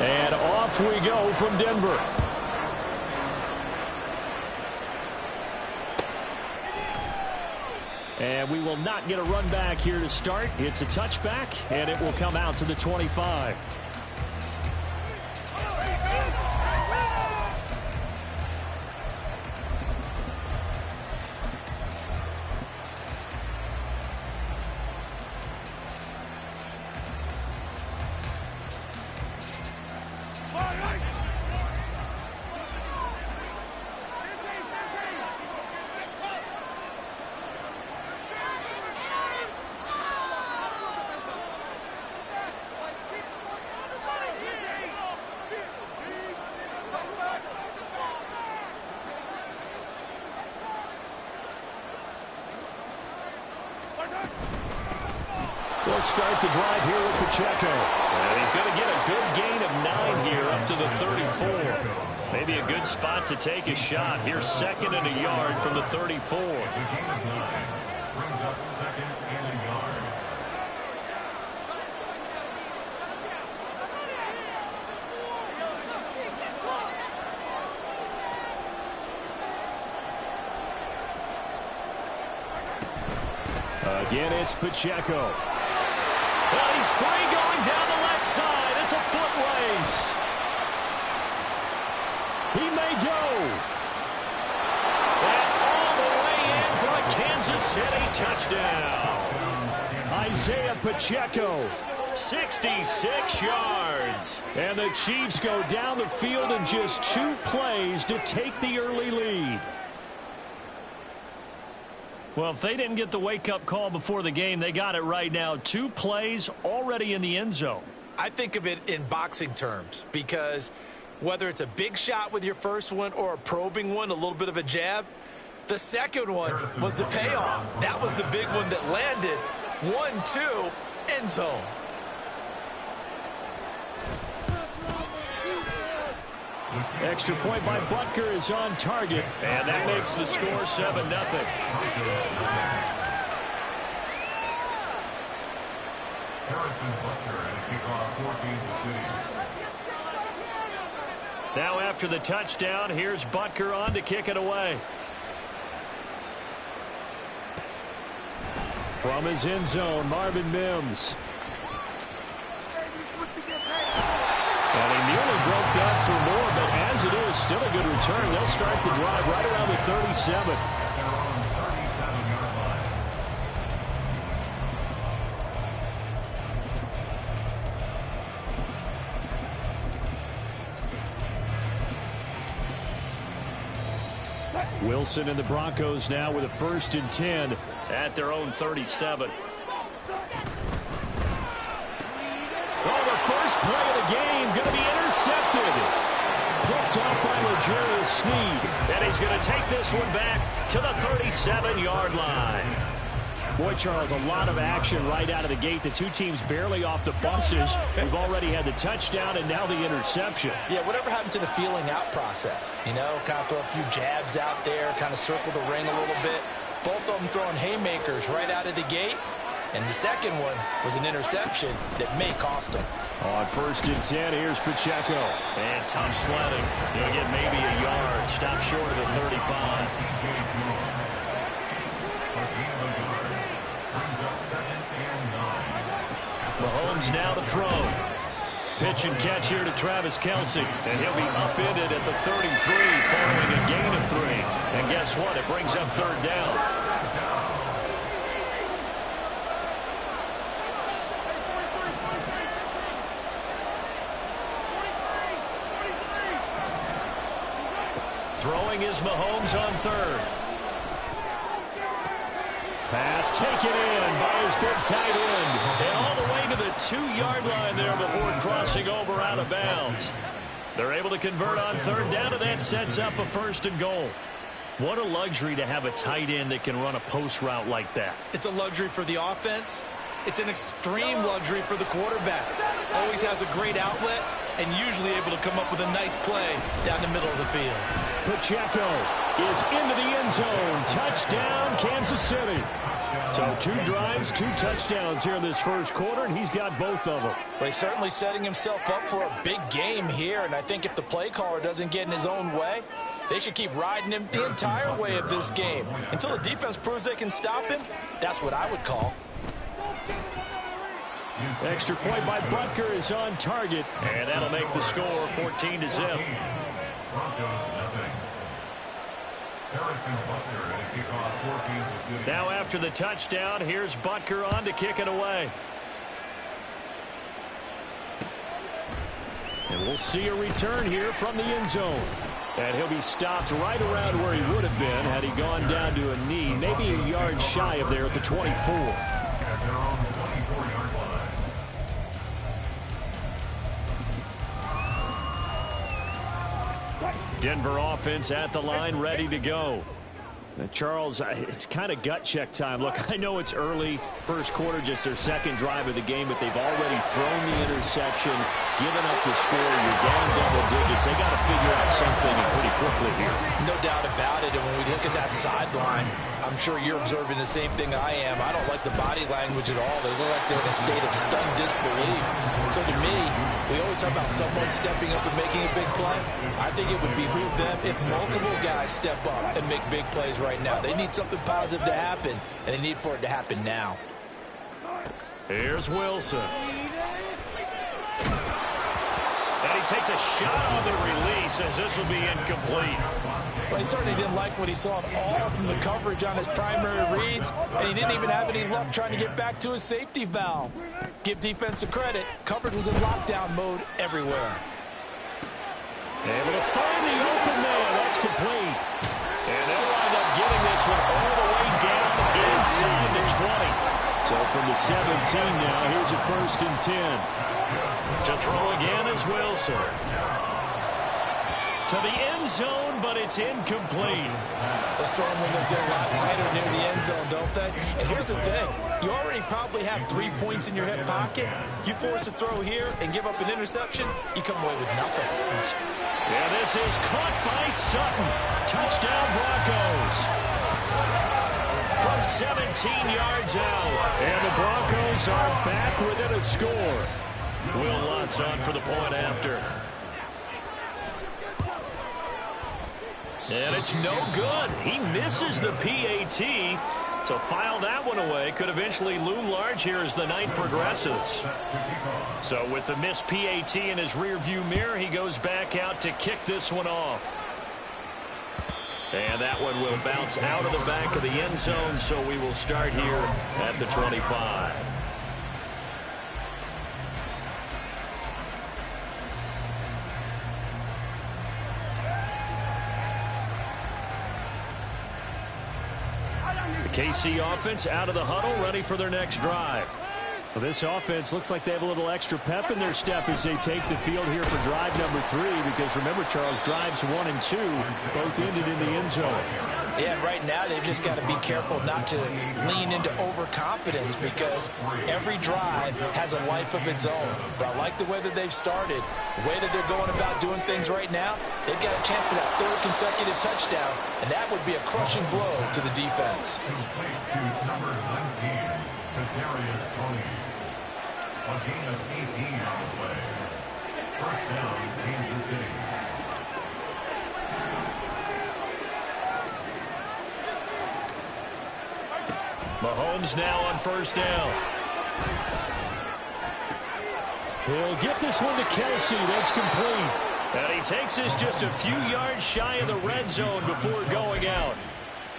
And off we go from Denver. And we will not get a run back here to start. It's a touchback, and it will come out to the 25. We'll start the drive here with Pacheco. And he's going to get a good gain of 9 here up to the 34. Maybe a good spot to take a shot. Here's 2nd and a yard from the 34. Brings up 2nd and a yard. Again, it's Pacheco. Well, he's free going down the left side. It's a foot race. He may go. And all the way in for a Kansas City touchdown. Isaiah Pacheco, 66 yards. And the Chiefs go down the field in just 2 plays to take the early lead. Well, if they didn't get the wake-up call before the game, they got it right now. 2 plays already in the end zone. I think of it in boxing terms because whether it's a big shot with your first one or a probing one, a little bit of a jab, the second one was the payoff. That was the big one that landed. 1-2, end zone. Extra point by Butker is on target, and that makes the score 7-0. Now after the touchdown, here's Butker on to kick it away. From his end zone, Marvin Mims. And he nearly broke that for more, but as it is, still a good return. They'll start the drive right around the 37. Wilson and the Broncos now with a 1st and 10 at their own 37. Oh, the first play of the game going to be intercepted. Picked up by L'Jarius Sneed. And he's going to take this one back to the 37-yard line. Boy, Charles, a lot of action right out of the gate. The 2 teams barely off the buses. We've already had the touchdown and now the interception. Yeah, whatever happened to the feeling out process? You know, kind of throw a few jabs out there, kind of circle the ring a little bit. Both of them throwing haymakers right out of the gate. And the second one was an interception that may cost him. On 1st and 10, here's Pacheco. And tough sledding. He'll get maybe a yard. Stop short of the 35. Mahomes now to throw. Pitch and catch here to Travis Kelce. And he'll be upended at the 33 following a gain of 3. And guess what? It brings up 3rd down. Throwing is Mahomes on 3rd. Pass taken in by his big tight end. And all the way to the 2-yard line there before crossing over out of bounds. They're able to convert on 3rd down, and that sets up a 1st and goal. What a luxury to have a tight end that can run a post route like that. It's a luxury for the offense. It's an extreme luxury for the quarterback. Always has a great outlet and usually able to come up with a nice play down the middle of the field. Pacheco is into the end zone. Touchdown, Kansas City. So 2 drives, 2 touchdowns here in this first quarter, and he's got both of them. Well, he's certainly setting himself up for a big game here, and I think if the play caller doesn't get in his own way, they should keep riding him the entire way of this game. Until the defense proves they can stop him, that's what I would call. Extra point by Butker is on target, and that'll make the score 14-0. Now after the touchdown, here's Butker on to kick it away. And we'll see a return here from the end zone. And he'll be stopped right around where he would have been had he gone down to a knee, maybe a yard shy of there at the 24. Denver offense at the line, ready to go. Charles, it's kind of gut check time. Look, I know it's early, first quarter, just their second drive of the game, but they've already thrown the interception, given up the score. You're down double digits. They got to figure out something pretty quickly here. No doubt about it. And when we look at that sideline, I'm sure you're observing the same thing I am. I don't like the body language at all. They look like they're in a state of stunned disbelief. So to me, we always talk about someone stepping up and making a big play. I think it would behoove them if multiple guys step up and make big plays right now. They need something positive to happen, and they need for it to happen now. Here's Wilson. And he takes a shot on the release as this will be incomplete. Well, he certainly didn't like what he saw at all from the coverage on his primary reads, and he didn't even have any luck trying to get back to his safety valve. Give defense a credit. Coverage was in lockdown mode everywhere. Able to find the open man. That's complete. And they'll wind up getting this one all the way down inside the 20. So from the 17 now, here's a 1st and 10. To throw again is Wilson. To the end zone, but it's incomplete. The storm windows get a lot tighter near the end zone, don't they? And here's the thing. You already probably have 3 points in your hip pocket. You force a throw here and give up an interception, you come away with nothing. Yeah, this is caught by Sutton. Touchdown, Broncos. From 17 yards out. And the Broncos are back within a score. Will Lutz on for the point after. And it's no good. He misses the PAT. So file that one away. Could eventually loom large here as the night progresses. So with the missed PAT in his rearview mirror, he goes back out to kick this one off. And that one will bounce out of the back of the end zone. So we will start here at the 25. KC offense out of the huddle, ready for their next drive. Well, this offense looks like they have a little extra pep in their step as they take the field here for drive number 3, because remember, Charles, drives 1 and 2 both ended in the end zone. Yeah, right now they've just got to be careful not to lean into overconfidence, because every drive has a life of its own. But I like the way that they've started, the way that they're going about doing things right now. They've got a chance for that 3rd consecutive touchdown, and that would be a crushing blow to the defense. Number 19, Kadarius Toney. A gain of 18 on the play. 1st down, Kansas City. Mahomes now on 1st down. He'll get this one to Kelsey. That's complete. And he takes this just a few yards shy of the red zone before going out.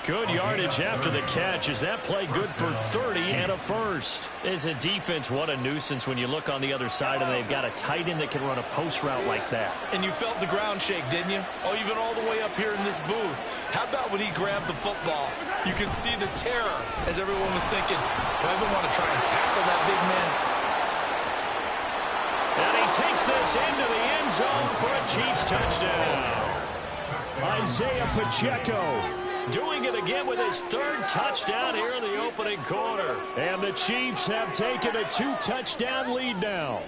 Good yardage after the catch. Is that play good for 30 and a 1st? As a defense, what a nuisance when you look on the other side and they've got a tight end that can run a post route like that. And you felt the ground shake, didn't you? Oh, even all the way up here in this booth. How about when he grabbed the football? You could see the terror as everyone was thinking, do I even want to try and tackle that big man? And he takes this into the end zone for a Chiefs touchdown. Isaiah Pacheco doing it again with his 3rd touchdown here in the opening quarter. And the Chiefs have taken a 2-touchdown lead now.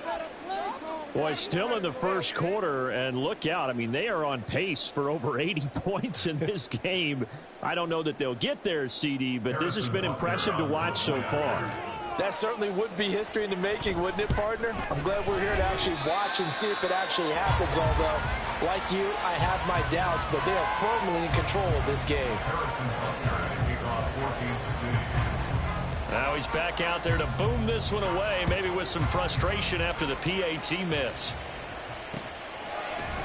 Boy, still in the first quarter, and look out. I mean, they are on pace for over 80 points in this game. I don't know that they'll get there, CD, but this has been impressive to watch so far. That certainly would be history in the making, wouldn't it, partner? I'm glad we're here to actually watch and see if it actually happens, although, like you, I have my doubts, but they are firmly in control of this game. Now he's back out there to boom this one away, maybe with some frustration after the PAT miss.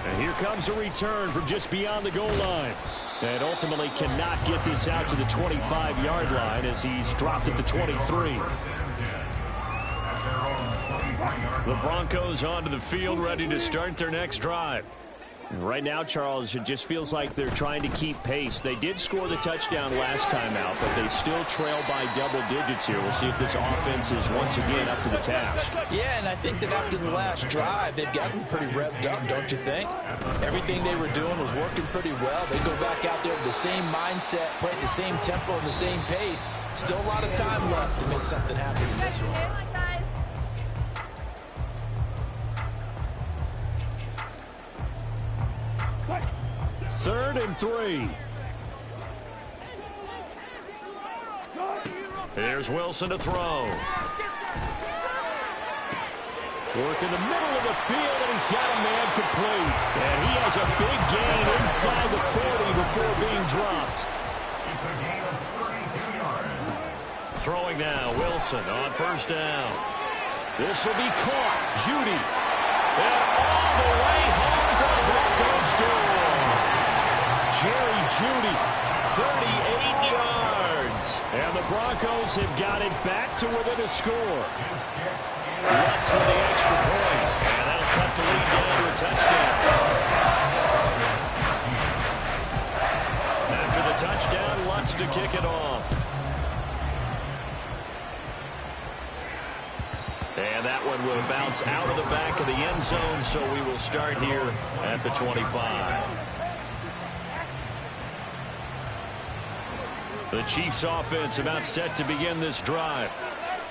And here comes a return from just beyond the goal line. And ultimately cannot get this out to the 25-yard line as he's dropped at the 23. The Broncos onto the field, ready to start their next drive. Right now, Charles, it just feels like they're trying to keep pace. They did score the touchdown last time out, but they still trail by double digits here. We'll see if this offense is once again up to the task. Yeah, and I think that after the last drive, they've gotten pretty revved up, don't you think? Everything they were doing was working pretty well. They go back out there with the same mindset, play the same tempo and the same pace. Still a lot of time left to make something happen in this one. 3rd and 3. Here's Wilson to throw. Work in the middle of the field, and he's got a man complete. And he has a big gain inside the 40 before being dropped. It's a gain of 32 yards. Throwing now, Wilson on 1st down. This will be caught. Judy. And all the way home for the Broncos score. Jerry Judy, 38 yards. And the Broncos have got it back to within a score. Lutz with the extra point. And that'll cut the lead down to a touchdown. After the touchdown, Lutz to kick it off. And that one will bounce out of the back of the end zone, so we will start here at the 25. The Chiefs offense about set to begin this drive.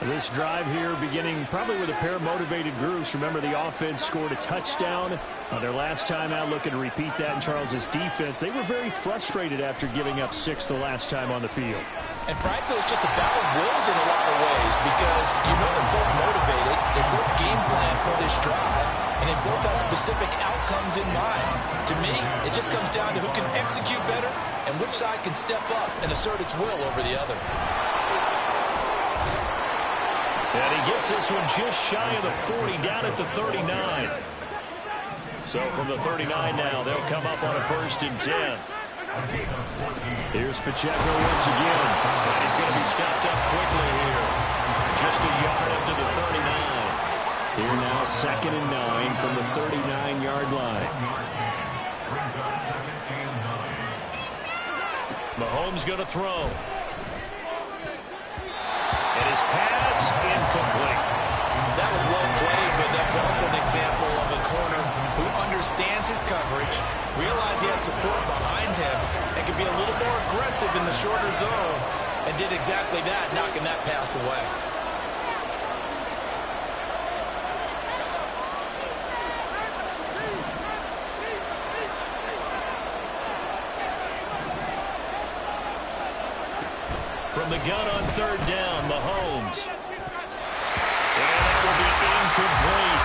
This drive here beginning probably with a pair of motivated groups. Remember, the offense scored a touchdown on their last time out. Looking to repeat that in Charles's defense. They were very frustrated after giving up 6 the last time on the field. And frankly, it's just a battle of wills in a lot of ways because you know they're both motivated. They both game plan for this drive, and they both have specific outcomes in mind. To me, it just comes down to who can execute better and which side can step up and assert its will over the other. And he gets this one just shy of the 40, down at the 39. So from the 39 now, they'll come up on a 1st and 10. Here's Pacheco once again. And he's going to be stopped up quickly here. Just a yard up to the 39. Here now, 2nd and 9 from the 39-yard line. Mahomes going to throw. And his pass incomplete. That was well played, but that's also an example of a corner who understands his coverage, realized he had support behind him, and could be a little more aggressive in the shorter zone, and did exactly that, knocking that pass away. From the gun on 3rd down, Mahomes. And that will be incomplete.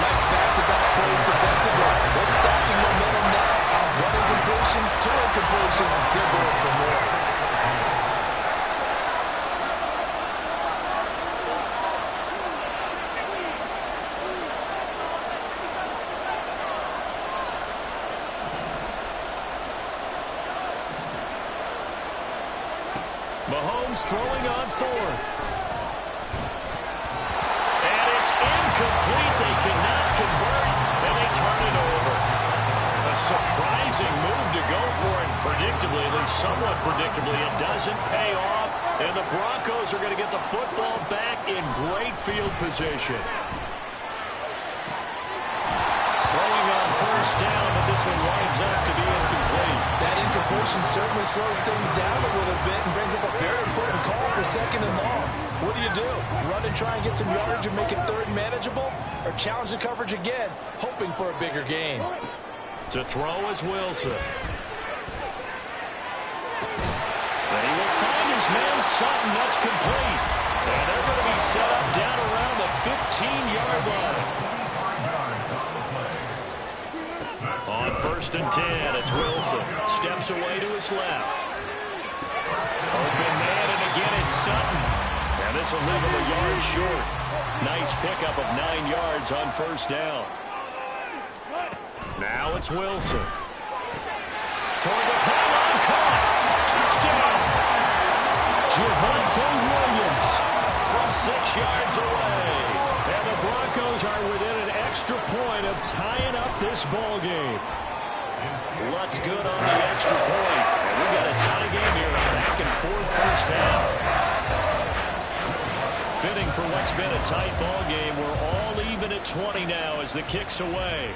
Nice back-to-back plays defensively. They're stacking momentum now. 1 incompletion, 2 incompletion. They're going for more. Mahomes throwing on 4th. And it's incomplete. They cannot convert, and they turn it over. A surprising move to go for it. Predictably, at least somewhat predictably, it doesn't pay off. And the Broncos are going to get the football back in great field position. Throwing on 1st down, but this one winds up to be incomplete. That incompletion certainly slows things down a little bit and brings up a very important call for 2nd and long. What do? Run and try and get some yardage and make it third manageable? Or challenge the coverage again, hoping for a bigger gain? To throw is Wilson. And he will find his man Sutton. That's complete. And they're going to be set up down around the 15-yard line. On 1st and 10, it's Wilson. Steps away to his left. Open man, and again it's Sutton. And this will leave him a yard short. Nice pickup of 9 yards on 1st down. Now it's Wilson. Toward the pylon, caught. Touchdown. Javonte Williams from 6 yards away. And the Broncos are within an extra point of tying up this ball game. What's good on the extra point? And we've got a tie game here, a back and forth first half. Fitting for what's been a tight ball game. We're all even at 20 now as the kick's away.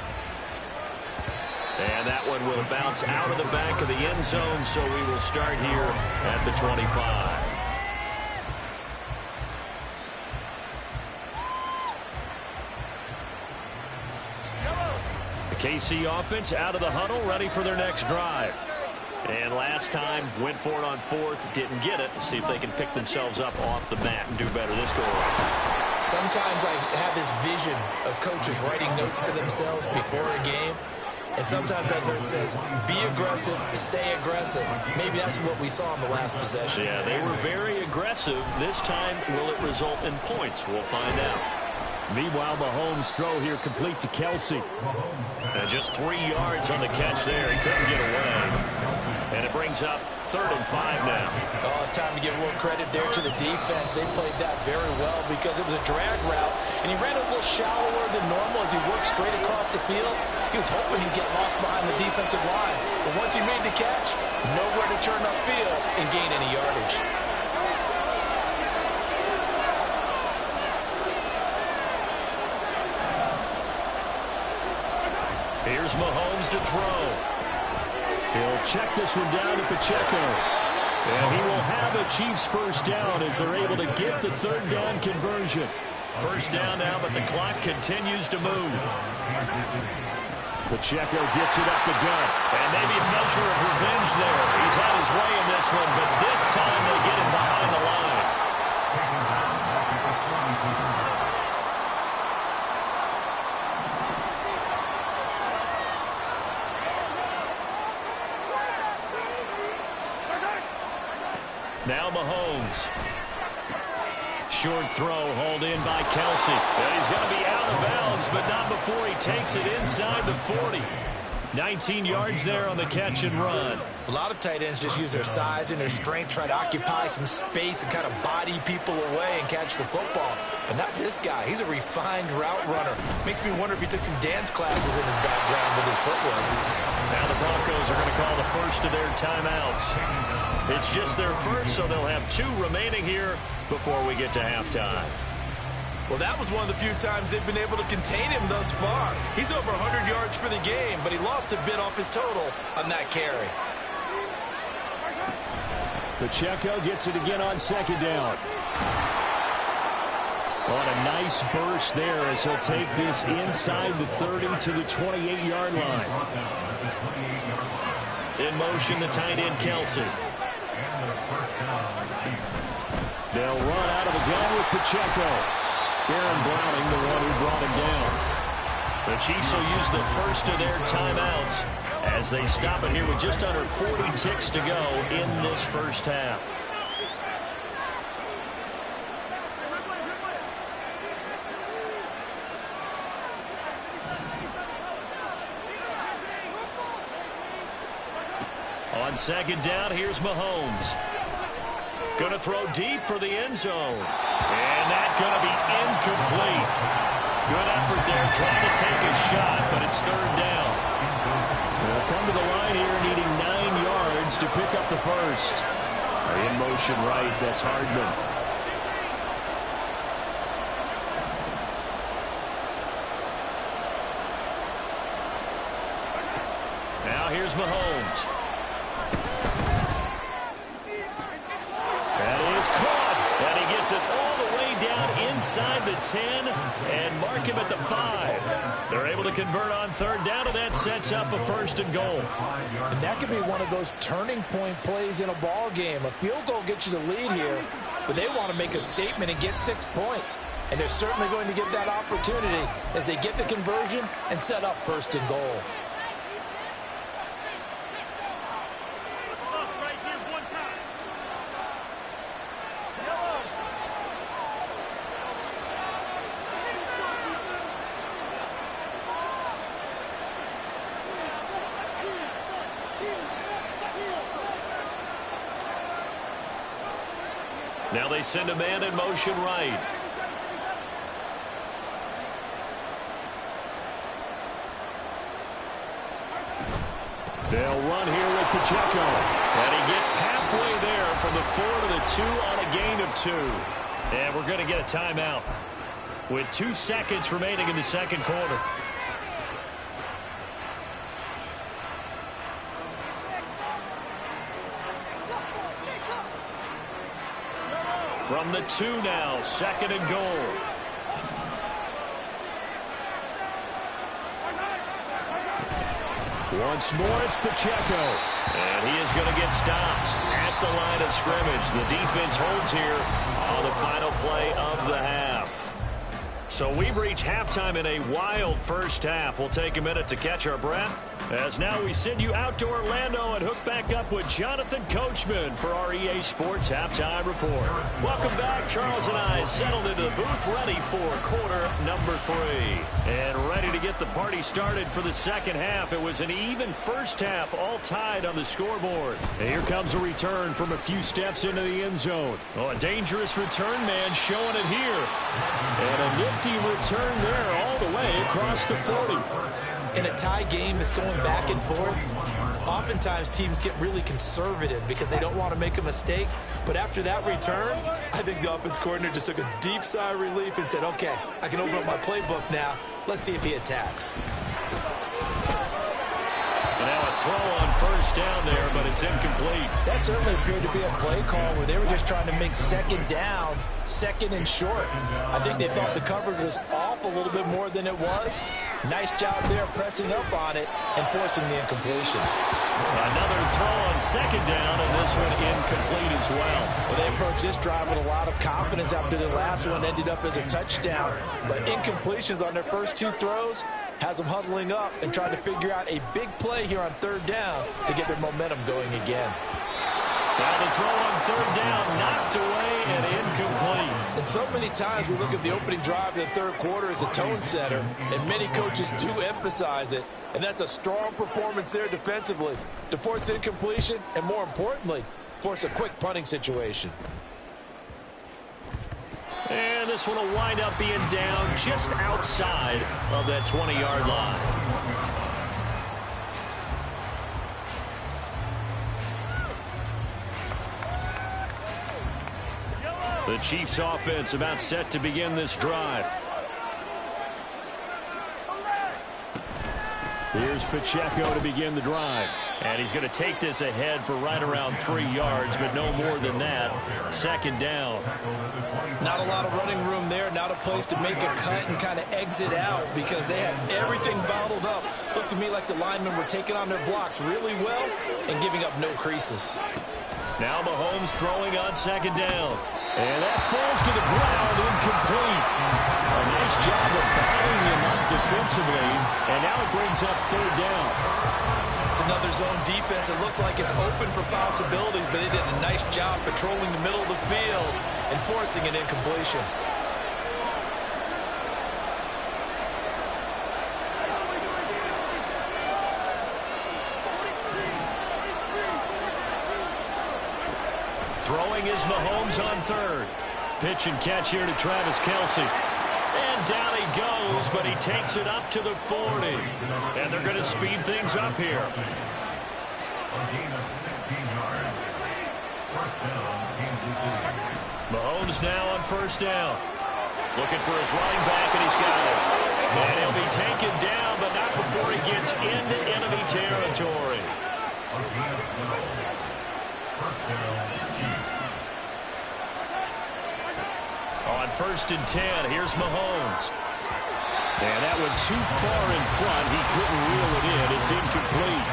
And that one will bounce out of the back of the end zone, so we will start here at the 25. The KC offense out of the huddle, ready for their next drive. And last time, went for it on 4th, didn't get it. See if they can pick themselves up off the mat and do better this go around. Sometimes I have this vision of coaches writing notes to themselves before a game. And sometimes that note says, be aggressive, stay aggressive. Maybe that's what we saw in the last possession. Yeah, they were very aggressive. This time, will it result in points? We'll find out. Meanwhile, Mahomes' throw here complete to Kelsey. And just 3 yards on the catch there. He couldn't get away. And it brings up 3rd and 5 now. Oh, it's time to give a little credit there to the defense. They played that very well because it was a drag route. And he ran a little shallower than normal as he worked straight across the field. He was hoping he'd get lost behind the defensive line. But once he made the catch, nowhere to turn upfield and gain any yardage. Here's Mahomes to throw. He'll check this one down to Pacheco. And he will have a Chiefs first down as they're able to get the 3rd down conversion. First down now, but the clock continues to move. Pacheco gets it up the gut. And maybe a measure of revenge there. He's had his way in this one, but this time they get him behind the line. Now Mahomes. Short throw hauled in by Kelsey. And he's going to be out of bounds, but not before he takes it inside the 40. 19 yards there on the catch and run. A lot of tight ends just use their size and their strength, try to occupy some space and kind of body people away and catch the football. But not this guy. He's a refined route runner. Makes me wonder if he took some dance classes in his background with his footwork. Now the Broncos are going to call the first of their timeouts. It's just their first, so they'll have 2 remaining here before we get to halftime. Well, that was one of the few times they've been able to contain him thus far. He's over 100 yards for the game, but he lost a bit off his total on that carry. Pacheco gets it again on 2nd down. On a nice burst there as he'll take this inside the 30 to the 28-yard line. In motion, the tight end, Kelsey. They'll run out of the gun with Pacheco. Aaron Browning, the one who brought him down. The Chiefs will use the first of their timeouts as they stop it here with just under 40 ticks to go in this first half. On 2nd down, here's Mahomes. Going to throw deep for the end zone. And that's going to be incomplete. Good effort there trying to take a shot, but it's 3rd down. They'll come to the line here needing 9 yards to pick up the first. In motion right, that's Hardman. Now here's Mahomes. That is caught, and he gets it all the inside the 10 and mark him at the 5. They're able to convert on third down, and that sets up a 1st and goal. And that could be one of those turning point plays in a ball game. A field goal gets you the lead here, but they want to make a statement and get 6 points. And they're certainly going to get that opportunity as they get the conversion and set up 1st and goal. Now they send a man in motion right. They'll run here with Pacheco. And he gets halfway there from the 4 to the 2 on a gain of 2. And we're going to get a timeout with 2 seconds remaining in the second quarter. From the 2 now, 2nd and goal. Once more, it's Pacheco. And he is going to get stopped at the line of scrimmage. The defense holds here on the final play of the half. So we've reached halftime in a wild first half. We'll take a minute to catch our breath, as now we send you out to Orlando and hook back up with Jonathan Coachman for our EA Sports Halftime Report. Welcome back. Charles and I settled into the booth, ready for quarter number 3. And ready to get the party started for the second half. It was an even first half, all tied on the scoreboard. And here comes a return from a few steps into the end zone. Oh, a dangerous return man showing it here. And a nifty return there all the way across the 40. In a tie game that's going back and forth, oftentimes teams get really conservative because they don't want to make a mistake. But after that return, I think the offense coordinator just took a deep sigh of relief and said, okay, I can open up my playbook now. Let's see if he attacks. And now a throw on first down there, but it's incomplete. That certainly appeared to be a play call where they were just trying to make second down, second and short. I think they thought the coverage was off a little bit more than it was. Nice job there pressing up on it and forcing the incompletion. Another throw on second down, and this one incomplete as well. Well, they approached this drive with a lot of confidence after the last one ended up as a touchdown. But incompletions on their first 2 throws has them huddling up and trying to figure out a big play here on third down to get their momentum going again. Now the throw on third down, knocked away and incomplete. And so many times we look at the opening drive of the third quarter as a tone setter, and many coaches do emphasize it. And that's a strong performance there defensively to force incompletion and, more importantly, force a quick punting situation. And this one will wind up being down just outside of that 20-yard line. The Chiefs offense about set to begin this drive. Here's Pacheco to begin the drive. And he's going to take this ahead for right around 3 yards, but no more than that. Second down. Not a lot of running room there. Not a place to make a cut and kind of exit out because they had everything bottled up. Looked to me like the linemen were taking on their blocks really well and giving up no creases. Now Mahomes throwing on second down. And that falls to the ground, incomplete. A nice job of battling him up defensively. And now it brings up third down. It's another zone defense. It looks like it's open for possibilities, but they did a nice job patrolling the middle of the field and forcing an incompletion. Throwing is Mahomes on third. Pitch and catch here to Travis Kelce. And down he goes, but he takes it up to the 40. And they're going to speed things up here. A gain of 16 yards. First down, Kansas City. Mahomes now on first down. Looking for his running back, and he's got it. And he'll be taken down, but not before he gets into enemy territory. A gain of 12. First down, Chiefs. On 1st and 10, here's Mahomes. And that went too far in front. He couldn't reel it in. It's incomplete.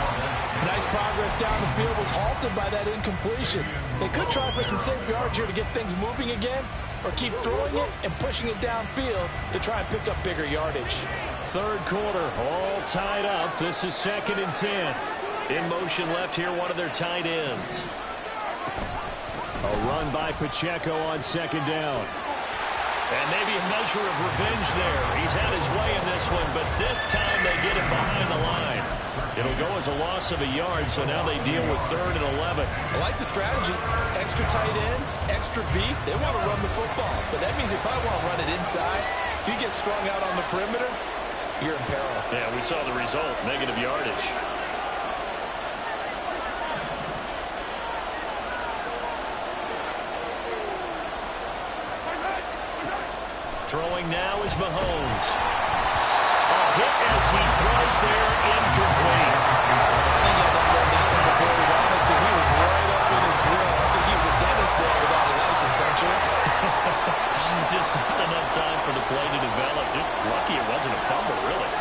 Nice progress down the field, was halted by that incompletion. They could try for some safe yards here to get things moving again, or keep throwing it and pushing it downfield to try and pick up bigger yardage. 3rd quarter, all tied up. This is 2nd and 10. In motion left here, one of their tight ends. A run by Pacheco on 2nd down. And maybe a measure of revenge there. He's had his way in this one, but this time they get him behind the line. It'll go as a loss of a yard, so now they deal with 3rd and 11. I like the strategy. Extra tight ends, extra beef. They want to run the football, but that means they probably want to run it inside. If you get strung out on the perimeter, you're in peril. Yeah, we saw the result, negative yardage. Throwing now is Mahomes. A hit as he throws there, incomplete. I think he had that one before he wanted to. He was right up in his grill. I think he was a dentist there without a license, don't you? Just not enough time for the play to develop. Just lucky it wasn't a fumble, really.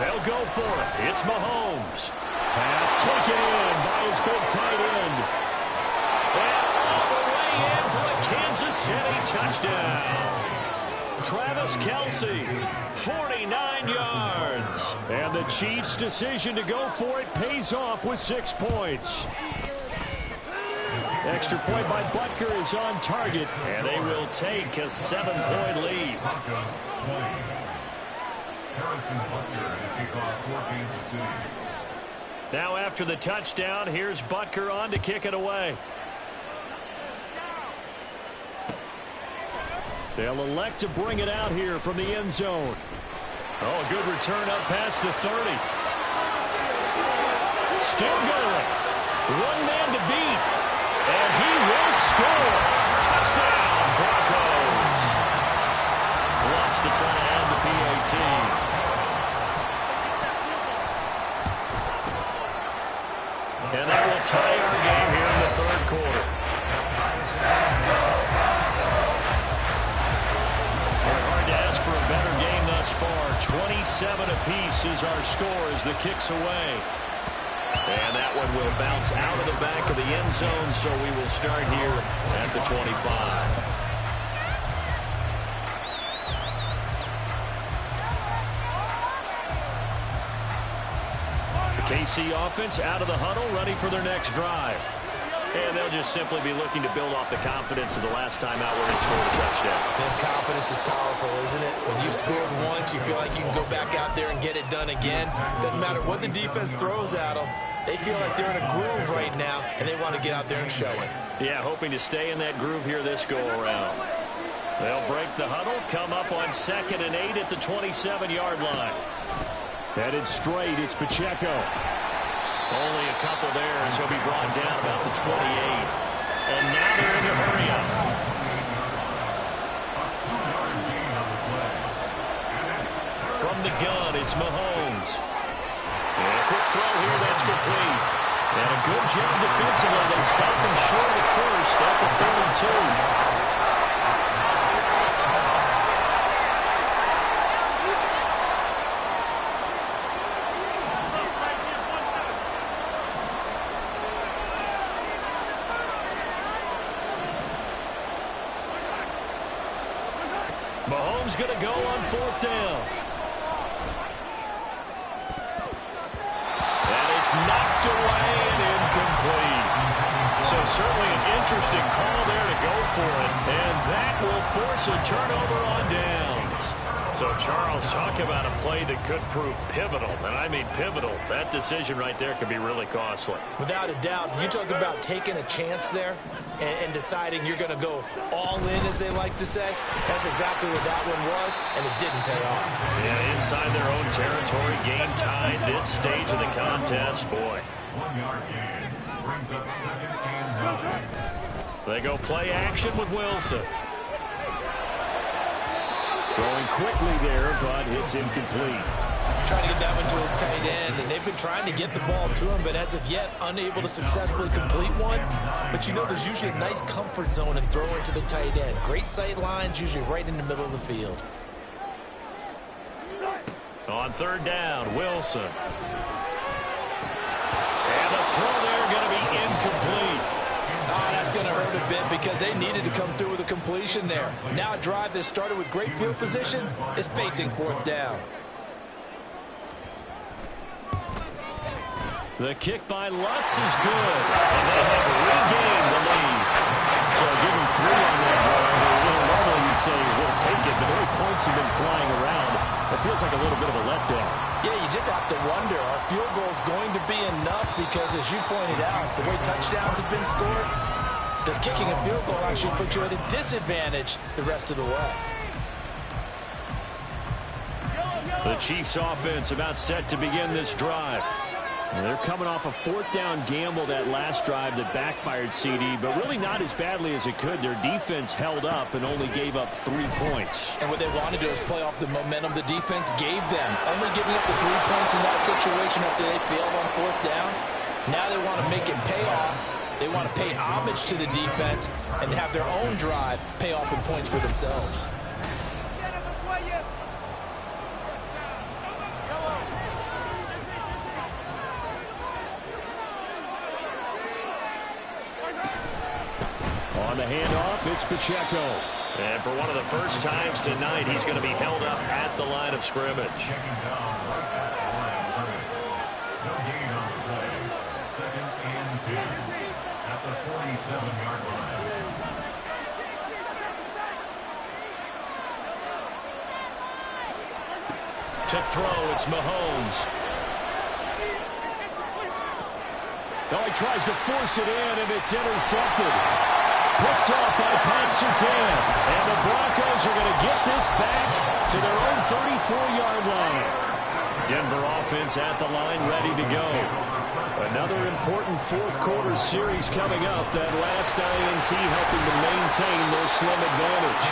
They'll go for it. It's Mahomes. Pass taken in by his big tight end. And all the way in for a Kansas City touchdown. Travis Kelce, 49 yards. And the Chiefs' decision to go for it pays off with 6 points. Extra point by Butker is on target, and they will take a 7-point lead. Now after the touchdown, here's Butker on to kick it away. They'll elect to bring it out here from the end zone. Oh, a good return up past the 30. Still going. One man to beat. And he will score. Touchdown, Broncos. Wants to try to add the PAT. And that will tie our game here in the 3rd quarter. Hard to ask for a better game thus far. 27 apiece is our score as the kick's away. And that one will bounce out of the back of the end zone, so we will start here at the 25. KC offense out of the huddle, ready for their next drive. And they'll just simply be looking to build off the confidence of the last time out where they scored a touchdown. And confidence is powerful, isn't it? When you've scored once, you feel like you can go back out there and get it done again. Doesn't matter what the defense throws at them. They feel like they're in a groove right now, and they want to get out there and show it. Yeah, hoping to stay in that groove here this go-around. They'll break the huddle, come up on 2nd and 8 at the 27-yard line. Headed straight, it's Pacheco. Only a couple there as he'll be brought down about the 28. And now they're in a hurry up. From the gun, it's Mahomes. And a quick throw here, that's complete. And a good job defensively. They stopped him short of first at the 32. Mahomes going to go on 4th down. And it's knocked away and incomplete. So certainly an interesting call there to go for it. And that will force a turnover on downs. So, Charles, talk about a play that could prove pivotal. And I mean pivotal. That decision right there could be really costly. Without a doubt. You talk about taking a chance there and deciding you're going to go all in, as they like to say. That's exactly what that one was, and it didn't pay off. Yeah, inside their own territory, game tied this stage of the contest. Boy. 1-yard gain brings up 2nd and 9. They go play action with Wilson. Throwing quickly there, but it's incomplete. trying to get that one to his tight end, and they've been trying to get the ball to him, but as of yet, unable to successfully complete one. But you know, there's usually a nice comfort zone in throwing to the tight end. Great sight lines, usually right in the middle of the field. On third down, Wilson. And the throw there going to be incomplete. Oh, that's going to hurt a bit because they needed to come through with a completion there. Now a drive that started with great field position is facing fourth down. The kick by Lutz is good. And they have regained the lead. So give him 3 on that drive. Normally you'd say we'll take it, but the way points have been flying around, it feels like a little bit of a letdown. Yeah, you just have to wonder, are field goals going to be enough? Because as you pointed out, the way touchdowns have been scored, does kicking a field goal actually put you at a disadvantage the rest of the way? The Chiefs offense about set to begin this drive. And they're coming off a fourth down gamble that last drive that backfired CD, but really not as badly as it could. Their defense held up and only gave up 3 points. And what they want to do is play off the momentum the defense gave them. Only giving up the 3 points in that situation after they failed on fourth down. Now they want to make it pay off. They want to pay homage to the defense and have their own drive pay off in points for themselves. On the handoff, it's Pacheco. And for one of the first times tonight, he's going to be held up at the line of scrimmage. No gain on the play. 2nd and 10 at the 47-yard line. To throw, it's Mahomes. Oh, he tries to force it in, and it's intercepted. Picked off by Pat Surtain. And the Broncos are going to get this back to their own 34-yard line. Denver offense at the line, ready to go. Another important fourth-quarter series coming up. That last INT helping to maintain their slim advantage.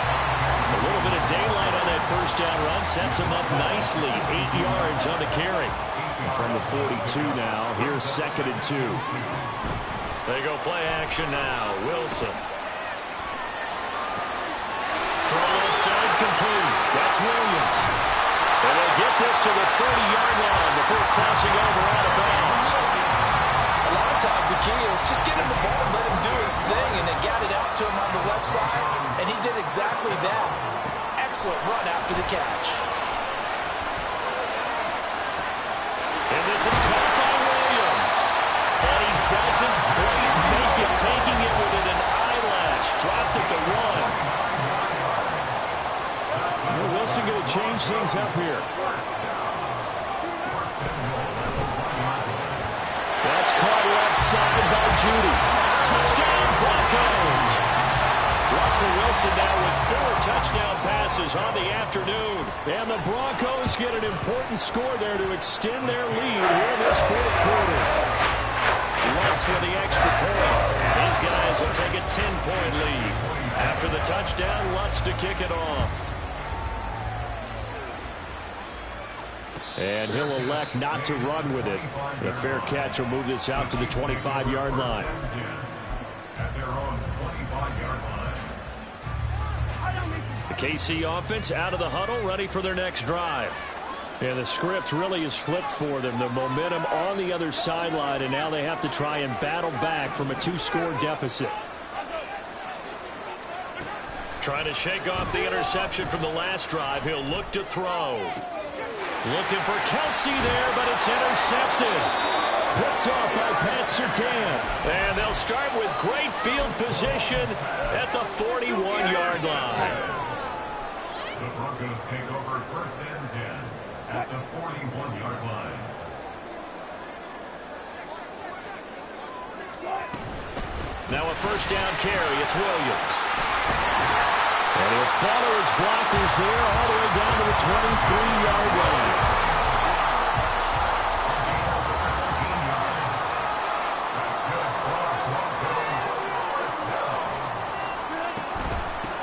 A little bit of daylight on that first down run sets them up nicely. 8 yards on the carry. From the 42 now, here's 2nd and 2. They go play action now. Wilson. Throw aside complete. That's Williams. And they'll get this to the 30-yard line before crossing over out of bounds. A lot of times the key is just get him the ball and let him do his thing, and they got it out to him on the left side, and he did exactly that. Excellent run after the catch. And this is caught by Williams. And he doesn't quite make it, taking it within an eyelash. Dropped at the 1. Wilson going to change things up here. That's caught left side by Judy. Touchdown, Broncos. Russell Wilson now with 4 touchdown passes on the afternoon. And the Broncos get an important score there to extend their lead here in this fourth quarter. Lutz with the extra point. These guys will take a 10-point lead. After the touchdown, Lutz to kick it off. And he'll elect not to run with it. The fair catch will move this out to the 25-yard line. At their own 25-yard line. The KC offense out of the huddle, ready for their next drive. And the script really is flipped for them. The momentum on the other sideline, and now they have to try and battle back from a 2-score deficit. Trying to shake off the interception from the last drive. He'll look to throw. Looking for Kelsey there, but it's intercepted. Picked off by Pat Surtain. And they'll start with great field position at the 41-yard line. The Broncos take over 1st and 10 at the 41-yard line. Now a first down carry. It's Williams. And he'll follow his blockers there all the way down to the 23-yard line.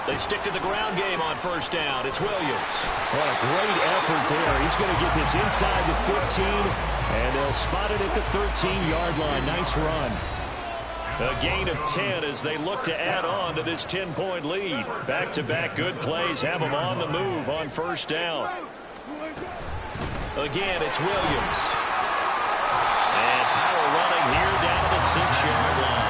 They stick to the ground game on first down. It's Williams. What a great effort there. He's going to get this inside the 15, and they'll spot it at the 13-yard line. Nice run. A gain of 10 as they look to add on to this 10-point lead. Back-to-back good plays have them on the move on first down. Again, it's Williams. And power running here down to the 6-yard line.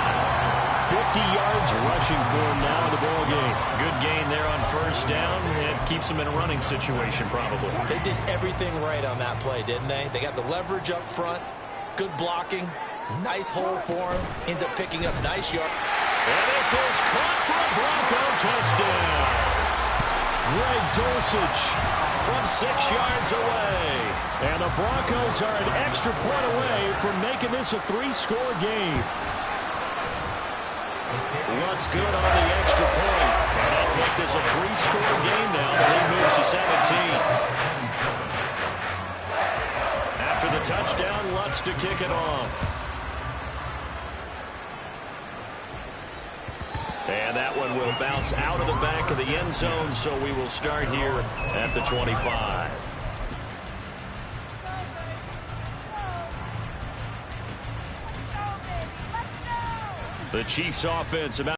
50 yards rushing for him now in the ball game. Good gain there on first down. It keeps him in a running situation probably. They did everything right on that play, didn't they? They got the leverage up front, good blocking, nice hole for him, ends up picking up nice yards. And this is caught for a Bronco touchdown. Greg Dulcich from 6 yards away. And the Broncos are an extra point away from making this a 3-score game. Looks good on the extra point. And that'll make this a 3-score game now. The lead moves to 17. After the touchdown, Lutz to kick it off. And that one will bounce out of the back of the end zone, so we will start here at the 25. The Chiefs offense about